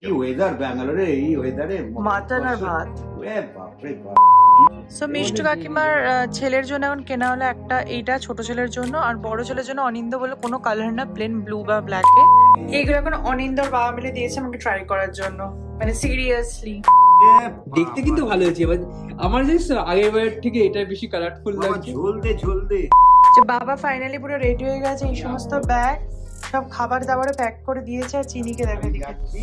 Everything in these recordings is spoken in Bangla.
কি ওয়েদার ব্যাঙ্গালোরে, এই ওয়েদারে মাটন আর ভাত। বাপরে বাপ। সো মিষ্টু কাকিমার ছেলের জন্য এখন কেনা হলো একটা, এইটা ছোট ছেলের জন্য, আর বড় ছেলের জন্য অনিন্দ বলে কোনো কালার না, প্লেন ব্লু বা ব্ল্যাকে। এইগুলো এখন অনিন্দর বাবা মিলে দিয়েছে আমাকে ট্রাই করার জন্য, মানে সিরিয়াসলি দেখতে কিন্তু ভালো হয়েছে। এবার আমার জানিস আগের বারের থেকে এটা বেশি কালারফুল লাগছে। ঝোলদে যে বাবা ফাইনালি পুরো রেডি হয়ে গেছে, এই সমস্ত ব্যাগ সব খাবার দাবারে প্যাক করে দিয়েছে, আর চিনিকে দেখে দিয়েছে।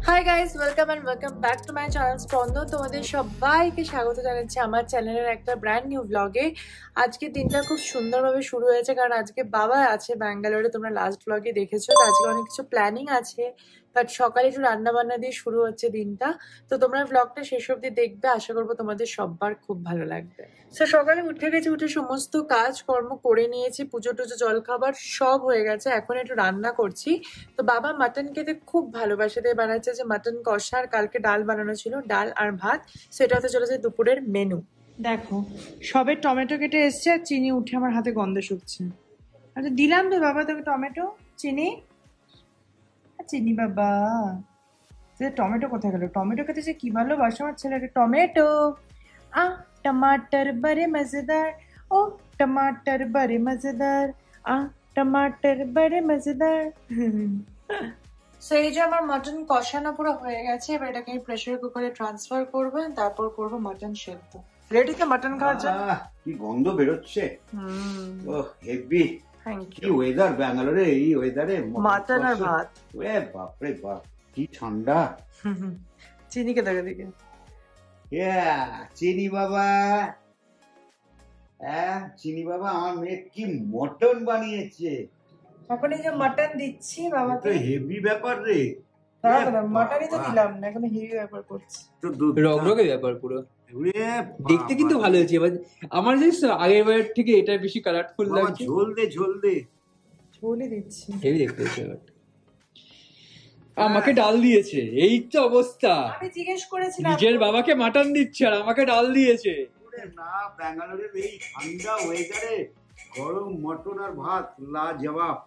Hi guys, welcome and welcome back to my channel Spandan. তোমাদের সবাইকে স্বাগত জানাচ্ছি আমার চ্যানেলের একটা ব্র্যান্ড নিউ ব্লগে। আজকে দিনটা খুব সুন্দরভাবে শুরু হয়েছে, কারণ আজকে বাবা আছে ব্যাঙ্গালোরে, তোমরা লাস্ট ব্লগে দেখেছো। তো আজকে অনেক কিছু প্ল্যানিং আছে, বাট সকালে একটু রান্না বান্না দিয়ে শুরু হচ্ছে দিনটা। তো তোমরা ব্লগটা শেষ অবধি দেখবে, আশা করবো তোমাদের সবার খুব ভালো লাগবে। তো সকালে উঠে গেছি, উঠে সমস্ত কাজ কর্ম করে নিয়েছি, পুজো টুজো জলখাবার সব হয়ে গেছে, এখন একটু রান্না করছি। তো বাবা মাটন খেতে খুব ভালোবাসে, তাই বানাচ্ছে যে মাটন কষা, আর কালকে ডাল বানানো ছিল, ডাল আর ভাত। সেটা হতে চলেছে দুপুরের মেনু। দেখো সবে টমেটো কেটে এসছে, আর চিনি উঠে আমার হাতে গন্ধ শুকছে। আচ্ছা দিলাম তো বাবা তোকে টমেটো, চিনি, চিনি বাবা। টমেটো কোথায় গেল? টমেটো খেতে যে কি ভালোবাসে আমার ছেলেটা। টমেটো टमाटर बड़े मजेदार, ओ टमाटर बड़े मजेदार, टमाटर बड़े मजेदार। সেই যে আমার মাটন কষানো পুরো হয়ে গেছে, এবার এটাকে আমি প্রেসার কুকারে ট্রান্সফার করবো, তারপর করবো মাটন সেদ্ধ। রেডি তো মাটন খাওয়ার জন্য? কি গন্ধ বেরোচ্ছে, ওহ হেভি। কি ওয়েদার ব্যাঙ্গালোরে, এই ওয়েদারে মাটন আর ভাত। বাপরে বাপ, কি ঠান্ডা। চিনিকে দেখে দিকে। চিনি বাবা, চিনি বাবা আমার মেয়ে কি মটন বানিয়েছে। এখন এই যে মাটন দিচ্ছি বাবাকে। হেভি ব্যাপার রে। মাটনই তো দিলাম না, এখন হেভি ব্যাপার করছি, রগরগে ব্যাপার পুরো। দেখতে কিন্তু ভালো হয়েছে। এবার আমার জানিস আগের বারের থেকে এটা বেশি কালারফুল লাগছে। ঝোলই দিচ্ছি, হেভি দেখতে হচ্ছে। এবার আমাকে ডাল দিয়েছে, এই তো অবস্থা। আমি জিজ্ঞেস করেছিলাম, নিজের বাবাকে মাটন দিচ্ছে আর আমাকে ডাল দিয়েছে। না ব্যাঙ্গালোরের এই ঠান্ডা ওয়েদারে গরম মটন আর ভাত লাজবাব।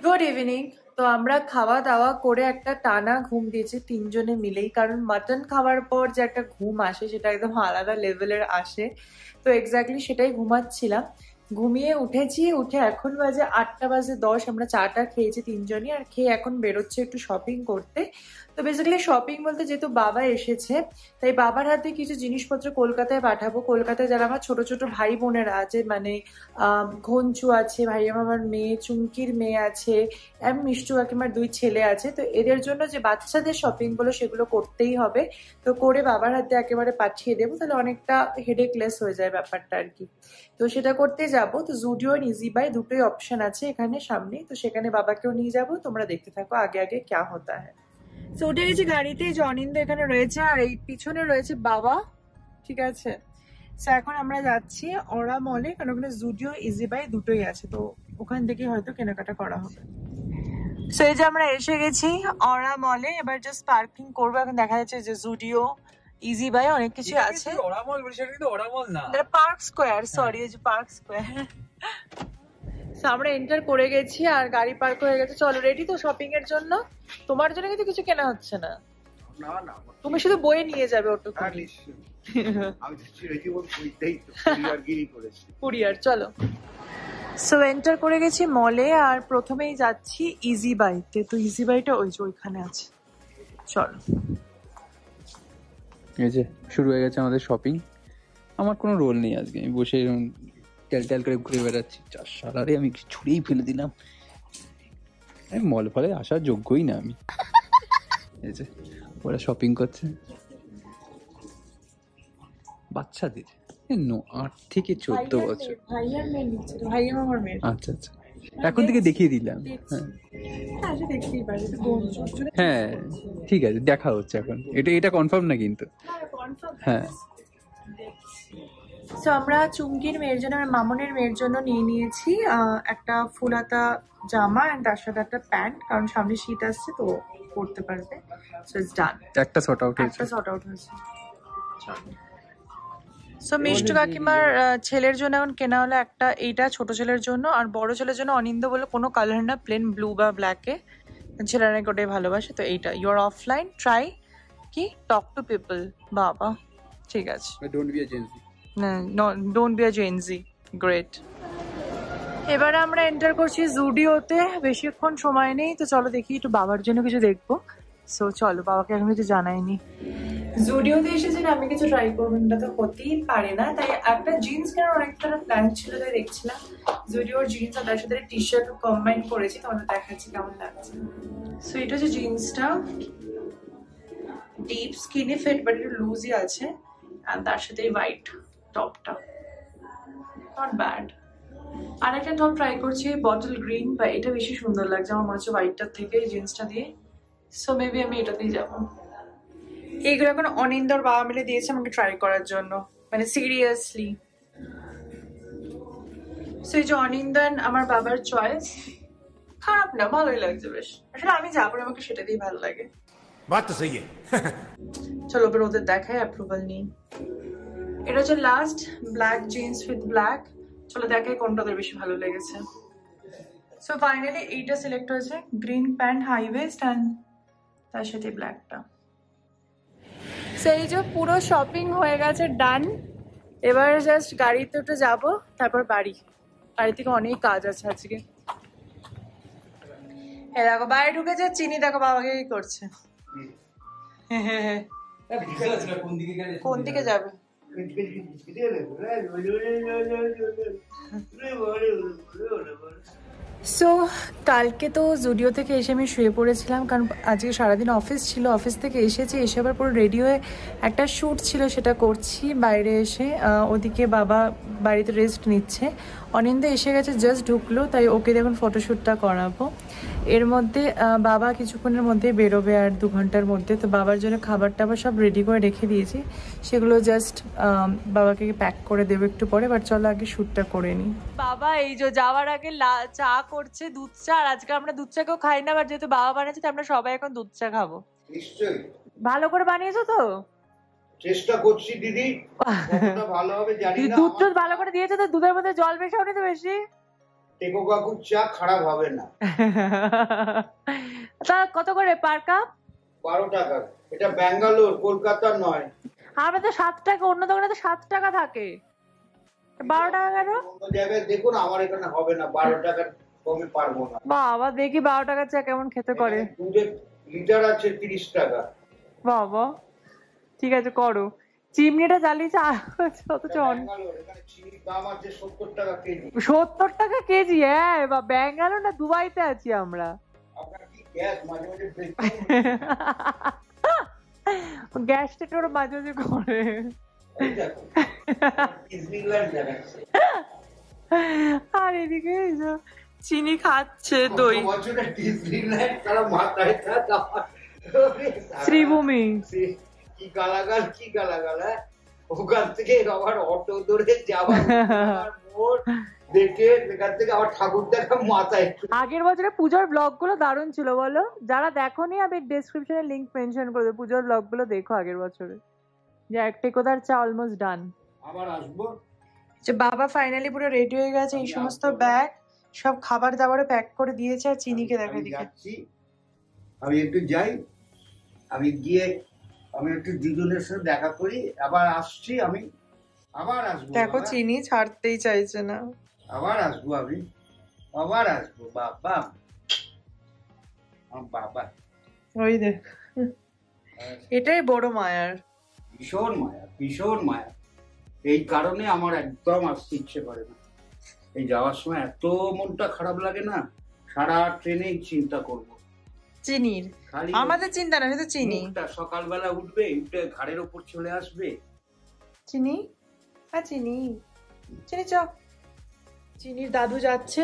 Good evening. তো আমরা খাওয়া দাওয়া করে একটা টানা ঘুম দিয়েছি তিনজনে মিলেই, কারণ মাটন খাওয়ার পর যে একটা ঘুম আসে সেটা একদম আলাদা লেভেলের আসে। তো এক্স্যাক্টলি সেটাই ঘুমাচ্ছিলাম। ঘুমিয়ে উঠেছি, উঠে এখন বাজে 8:10। আমরা চাটা খেয়েছি তিনজনই, আর খেয়ে এখন বেরোচ্ছে একটু শপিং করতে। তো বেসিক্যালি শপিং বলতে, যেহেতু বাবা এসেছে তাই বাবার হাতে কিছু জিনিসপত্র কলকাতায় পাঠাবো। কলকাতায় যারা আমার ছোট ছোট ভাই বোনেরা আছে, মানে ঘঞ্চু আছে, ভাইয়া মামার মেয়ে, চুমকির মেয়ে আছে, মিষ্টু কাকিমার 2 ছেলে আছে। তো এদের জন্য যে বাচ্চাদের শপিং গুলো সেগুলো করতেই হবে। তো করে বাবার হাতে একেবারে পাঠিয়ে দেবো, তাহলে অনেকটা হেডেকলেস হয়ে যায় ব্যাপারটা আর কি। তো সেটা করতে যাবো। তো জুডিও আর ইজি বাই দুটোই অপশন আছে এখানে সামনে, তো সেখানে বাবাকেও নিয়ে যাবো। তোমরা দেখতে থাকো আগে আগে ক্যা হতা হ্যায়। তো উঠে গেছি গাড়িতে, যে অনিন্দ এখানে রয়েছে, আর এই পিছনে রয়েছে বাবা, ঠিক আছে। তো এখন আমরা যাচ্ছি ওরা মলে, কারণ ওখানে জুডিও ইজি বাই দুটোই আছে, তো ওখান থেকে হয়তো কেনাকাটা করা হবে। তো এই যে আমরা এসে গেছি ওরা মলে, এবার জাস্ট পার্কিং করবো। এখন দেখা যাচ্ছে যে জুডিও ইজি বাই অনেক কিছু আছে। ওরা মল বলি, সেটা কিন্তু ওরা মল না, পার্ক স্কোয়ার, সরি এই যে পার্ক স্কোয়ার। আমরা এন্টার করে গেছি আর গাড়ি পার্ক হয়ে গেছে। চলো রেডি তো শপিং এর জন্য? তোমার জন্য কিন্তু কিছু কেনা হচ্ছে না, তুমি শুধু বয়ে নিয়ে যাবে ওটুকু। কুরিয়ার। চলো সো এন্টার করে গেছি মলে, আর প্রথমেই যাচ্ছি ইজি বাইতে। তো ইজি বাইটা ওই যে ওইখানে আছে, চলো। এই যে শুরু হয়ে গেছে আমাদের শপিং। আমার কোনো রোল নেই আজকে, আমি বসে ট্যাল ট্যাল করে ঘুরে বেড়াচ্ছি। সারারে আমি ছুড়েই ফেলে দিলাম, মল ফলে আসার যোগ্যই না আমি। এই যে ওরা শপিং করছে বাচ্চাদের 8 থেকে 14 বছর। আচ্ছা আচ্ছা, এখন থেকে দেখিয়ে দিলাম। হ্যাঁ ঠিক আছে, দেখা হচ্ছে এখন। এটা কনফার্ম না কিন্তু। হ্যাঁ তো আমরা চুমকির মেয়ের জন্য, মামনের মেয়ের জন্য নিয়ে নিয়েছি একটা ফুলাতা জামা, এন্ড তার সাথে একটা প্যান্ট, কারণ সামনে শীত আসছে তো পরতে পারবে। সো ইটস ডান। একটা শর্ট আউট হয়েছে। সো মিষ্টু কাকিমার ছেলের জন্য এখন কেনা হলো একটা, এইটা ছোট ছেলের জন্য, আর বড় ছেলের জন্য অনিন্দ বলে কোনো কালার না, প্লেন ব্লু বা ব্ল্যাকে, ছেলেরা নাকি ওটাই ভালোবাসে। তো এইটা ইউর অফলাইন ট্রাই কি টক টু পিপল, বাবা ঠিক আছে, don't be a Gen Z, don't be a Gen Z, great. এবারে আমরা এন্টার করছি জুডিওতে, বেশিক্ষণ সময় নেই, তো চলো দেখি একটু বাবার জন্য কিছু দেখবো। সো চলো, বাবাকে এখন কিছু জানাইনি। জুডিওতে এসেছেন, আমি কিছু ট্রাই করবো না তো হতেই পারে না, তাই একটা জিন্স কেনার অনেকটা প্ল্যান ছিল, তাই দেখছিলাম জুডিওর জিন্স আর তার সাথে টি শার্ট কম্বাইন করেছি, তোমাদের দেখাচ্ছি কেমন লাগছে। সো এটা হচ্ছে জিন্সটা, ডিপ স্কিনি ফিট বাট একটু লুজই আছে, আর তার সাথে হোয়াইট টপটা, নট ব্যাড। আর একটা টপ ট্রাই করছি বটল গ্রিন, বা এটা বেশি সুন্দর লাগছে আমার মনে হচ্ছে হোয়াইটটার থেকে জিন্সটা দিয়ে। সো মেবি আমি এটাতেই যাবো। এইগুলো এখন অনিন্দর বাবা মিলে দিয়েছে আমাকে ট্রাই করার জন্য, মানে সিরিয়াসলি। সো এই যে অনিন্দন আমার বাবার চয়েস, খারাপ না, ভালোই লাগছে বেশ। আসলে আমি যা করি আমাকে সেটা দিয়ে ভালো লাগে। বাত তো সহি চলো এবার ওদের দেখায়, অ্যাপ্রুভাল নিই। এটা হচ্ছে last black jeans with black, চলো দেখাই কোনটা ওদের বেশি ভালো লেগেছে। সো ফাইনালি এইটা সিলেক্ট হয়েছে, green pant high waist and তার সাথে ব্ল্যাকটা। সেই যে পুরো শপিং হয়ে গেছে, ডান। এবার জাস্ট গাড়িতে উঠে যাবো, তারপর বাড়ি থেকে অনেক কাজ আছে আজকে। হ্যাঁ দেখো বাইরে ঢুকেছে, চিনি দেখো বাবাকে কি করছে। কোন দিকে যাবে? সো কালকে তো জুডিও থেকে এসে আমি শুয়ে পড়েছিলাম, কারণ আজকে সারাদিন অফিস ছিল। অফিস থেকে এসেছি, এসে আবার পুরো রেডি হয়ে একটা শ্যুট ছিল, সেটা করছি বাইরে এসে। ওদিকে বাবা বাড়িতে রেস্ট নিচ্ছে, অনিন্দা এসে গেছে, জাস্ট ঢুকলো, তাই ওকে দেখুন ফটোশ্যুটটা করাবো। এর মধ্যে বাবা কিছুক্ষণের মধ্যে বেরোবে, আর 2 ঘন্টার মধ্যে। তো বাবার জন্য খাবার টাবার সব রেডি করে রেখে দিয়েছি, সেগুলো জাস্ট বাবাকে প্যাক করে দেবো একটু পরে। বাট চলো আগে শ্যুটটা করে নিই। বাবা এই যে যাওয়ার আগে চা করছে, দুধ চা। আর আজকে আমরা দুধ চা কেউ খাই না, বাট যেহেতু বাবা বানিয়েছে তো আমরা সবাই এখন দুধ চা খাবো। নিশ্চয়ই ভালো করে বানিয়েছো তো? চেষ্টা করছি দিদি, কতটা ভালো হবে জানি না। দুধ টুধ ভালো করে দিয়েছো তো? দুধের মধ্যে জল মেশাওনি তো বেশি? টেকো কাকুর চা খারাপ হবে না। তা কত করে পার কাপ? 12 টাকা। এটা ব্যাঙ্গালোর, কলকাতা নয়। আমরা তো 7 টাকা, অন্য দোকানে তো 7 টাকা থাকে, 12 টাকা কেন? অন্য জায়গায় দেখুন, আমার এখানে হবে না, 12 টাকা কমে পারবো না। বাবা দেখি 12 টাকার চা কেমন খেতে করে। দুধের লিটার আছে 30 টাকা। বাবা ঠিক আছে করো। চিমনিটা জ্বালিয়েছে, অথচ ব্যাঙ্গালোর, এখানে চিনির দাম আছে 70 টাকা কেজি। 70 টাকা কেজি? হ্যাঁ, বা ব্যাঙ্গালোর না দুবাইতে আছি আমরা। আপনার কি গ্যাস মাঝে মাঝে ব্রেক? গ্যাসটা একটু মাঝে মাঝে করে। আর এদিকে চিনি খাচ্ছে দই। শ্রীভূমি কি গালাগাল, কি গালাগাল! ওখান থেকে আবার অটো ধরে যাওয়া, দেখে এখান থেকে আবার ঠাকুর দেখা মাথায়। আগের বছরে পুজোর ব্লগ গুলো দারুণ ছিল বলো, যারা দেখোনি আমি ডেসক্রিপশনে লিংক মেনশন করে দেবো, পুজোর ব্লগ গুলো দেখো আগের বছরে। যে টেকোদার চা অলমোস্ট ডান। আবার আসবো। যে বাবা ফাইনালি পুরো রেডি হয়ে গেছে, এই সমস্ত ব্যাগ সব খাবার দাবারে প্যাক করে দিয়েছে। আর চিনিকে দেখা দিচ্ছি, আমি একটু যাই, আমি গিয়ে আমি একটু দুজনের সাথে দেখা করি, আবার আসছি। আমি আবার আসবো। দেখো চিনি ছাড়তেই চাইছে না। আবার আসবো, আমি আবার আসবো। বাবা বাবা, ওই দেখ, এটাই বড় মায়ার। ভীষণ মায়া, ভীষণ মায়া। এই কারণে আমার একদম আসতে ইচ্ছে করে না। এই যাওয়ার সময় এত মনটা খারাপ লাগে না, সারা ট্রেনেই চিন্তা করব চিনির। আমাদের চিন্তা না, শুধু চিনি। সকালবেলা উঠবে, উঠে ঘাড়ের ওপর চলে আসবে। চিনি হ্যাঁ চিনি, চিনি চ। চিনির দাদু যাচ্ছে,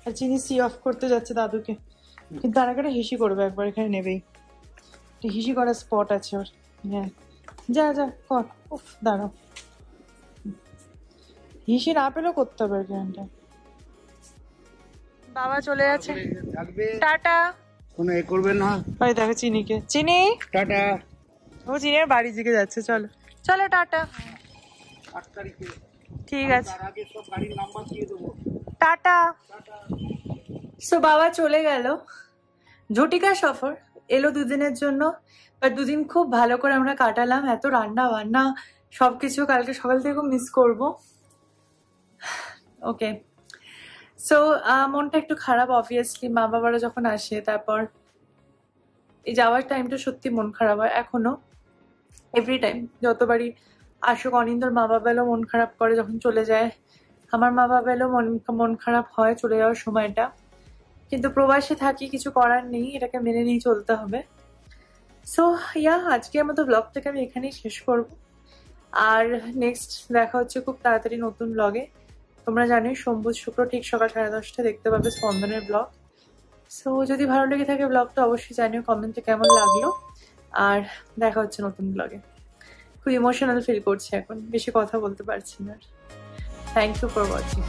আর চিনি সি অফ করতে যাচ্ছে দাদুকে। কিন্তু তার আগে হিসি করবে একবার, এখানে নেবেই। হিসি করার স্পট আছে ওর। হ্যাঁ যা যা কর। উফ দাঁড়াও, হিসি না পেলেও করতে হবে এখানটা। বাবা চলে যাচ্ছে, টাটা। কোনো এ করবে না। ওই দেখো চিনিকে, চিনি টাটা। ও চিনির বাড়ির দিকে যাচ্ছে, চলো চলো টাটা। 8 তারিখে। ঠিক আছে, তার আগে সব গাড়ির নাম্বার দিয়ে দেবো। টাটা। টাটা। সো বাবা চলে গেল, ঝটিকা সফর এলো দুদিনের জন্য, বাট দুদিন খুব ভালো করে আমরা কাটালাম। এত রান্না বান্না সবকিছু, কালকে সকাল থেকে খুব মিস করবো। ওকে, সো মনটা একটু খারাপ অবভিয়াসলি, মা বাবারা যখন আসে, তারপর এই যাওয়ার টাইমটা সত্যি মন খারাপ হয় এখনো, এভরি টাইম যতবারই আসুক। অনিন্দর মা বাবা এলেও মন খারাপ করে যখন চলে যায়, আমার মা বাবা এলেও মন খারাপ হয় চলে যাওয়ার সময়টা, কিন্তু প্রবাসে থাকি, কিছু করার নেই, এটাকে মেনে নিয়ে চলতে হবে। সো আজকের মতো ব্লগটাকে আমি এখানেই শেষ করব, আর নেক্সট দেখা হচ্ছে খুব তাড়াতাড়ি নতুন ব্লগে। তোমরা জানোই সোম শুক্র ঠিক সকাল 10:30 দেখতে পাবে স্পন্দনের ব্লগ। সো যদি ভালো লেগে থাকে ব্লগটা অবশ্যই জানিও কমেন্টে কেমন লাগলো, আর দেখা হচ্ছে নতুন ব্লগে। খুব ইমোশনাল ফিল করছি এখন, বেশি কথা বলতে পারছি না। Thank you for watching.